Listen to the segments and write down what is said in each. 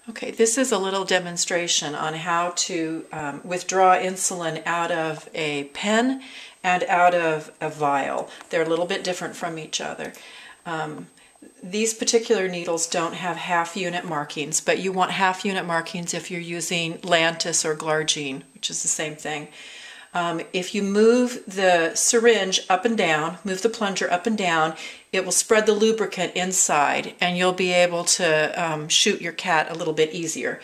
Okay, this is a little demonstration on how to withdraw insulin out of a pen and out of a vial. They're a little bit different from each other. These particular needles don't have half-unit markings, but you want half-unit markings if you're using Lantus or Glargine, which is the same thing. If you move the syringe up and down, move the plunger up and down, it will spread the lubricant inside and you'll be able to shoot your cat a little bit easier.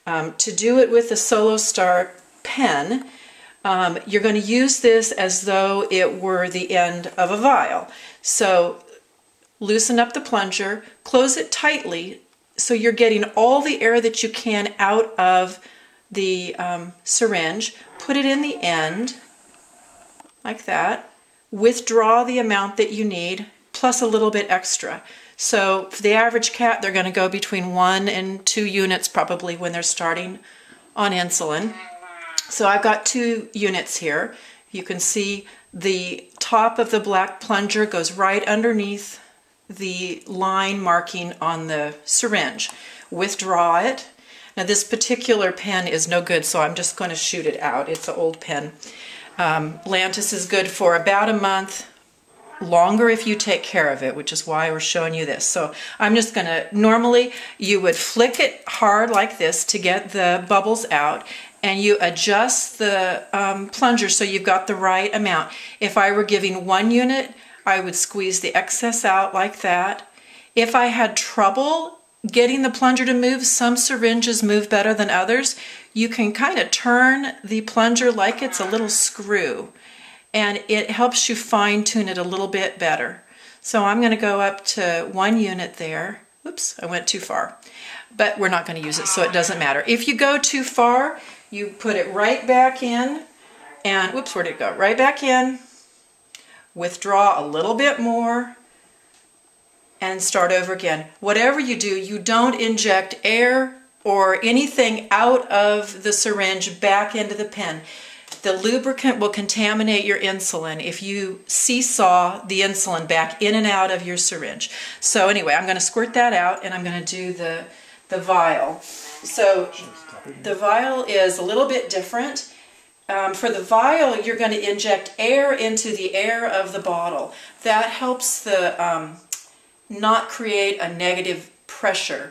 To do it with the SoloStar pen, you're going to use this as though it were the end of a vial. So loosen up the plunger, close it tightly so you're getting all the air that you can out of the syringe, put it in the end, like that, withdraw the amount that you need, plus a little bit extra. So for the average cat, they're going to go between 1 and 2 units probably when they're starting on insulin. So I've got 2 units here. You can see the top of the black plunger goes right underneath the line marking on the syringe. Withdraw it. Now this particular pen is no good, so I'm just going to shoot it out. It's an old pen. Lantus is good for about a month, longer if you take care of it, which is why we're showing you this. So I'm just going to, normally you would flick it hard like this to get the bubbles out, and you adjust the plunger so you've got the right amount. If I were giving 1 unit, I would squeeze the excess out like that. If I had trouble getting the plunger to move, some syringes move better than others, you can kind of turn the plunger like it's a little screw, and it helps you fine-tune it a little bit better. So I'm going to go up to 1 unit there. Oops, I went too far. But we're not going to use it, so it doesn't matter. If you go too far, you put it right back in, and whoops, where'd it go? Right back in, withdraw a little bit more, and start over again. Whatever you do, you don't inject air or anything out of the syringe back into the pen. The lubricant will contaminate your insulin if you seesaw the insulin back in and out of your syringe. So anyway, I'm going to squirt that out and I'm going to do the vial. So the vial is a little bit different. For the vial, you're going to inject air into the air of the bottle. That helps the not create a negative pressure.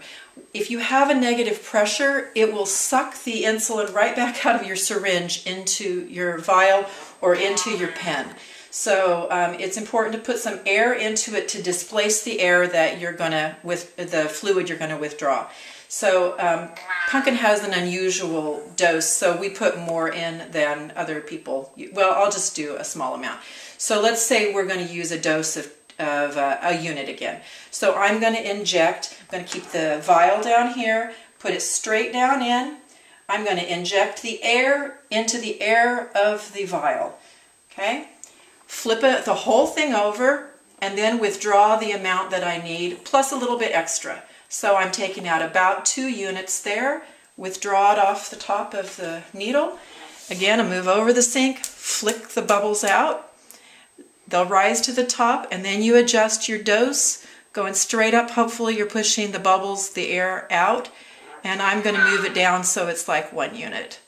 If you have a negative pressure, it will suck the insulin right back out of your syringe into your vial or into your pen. So it's important to put some air into it to displace the air that you're going to, with the fluid you're going to withdraw. So Pumpkin has an unusual dose, so we put more in than other people. Well, I'll just do a small amount. So let's say we're going to use a dose of a unit again. So I'm going to inject, I'm going to keep the vial down here, put it straight down in. I'm going to inject the air into the air of the vial. Okay? Flip it, the whole thing over, and then withdraw the amount that I need, plus a little bit extra. So I'm taking out about 2 units there, withdraw it off the top of the needle. Again, I move over the sink, flick the bubbles out. They'll rise to the top, and then you adjust your dose, going straight up. Hopefully you're pushing the bubbles, the air out, and I'm going to move it down so it's like 1 unit.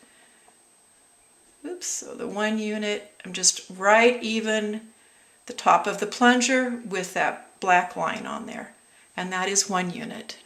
Oops, so the 1 unit, I'm just right even the top of the plunger with that black line on there, and that is 1 unit.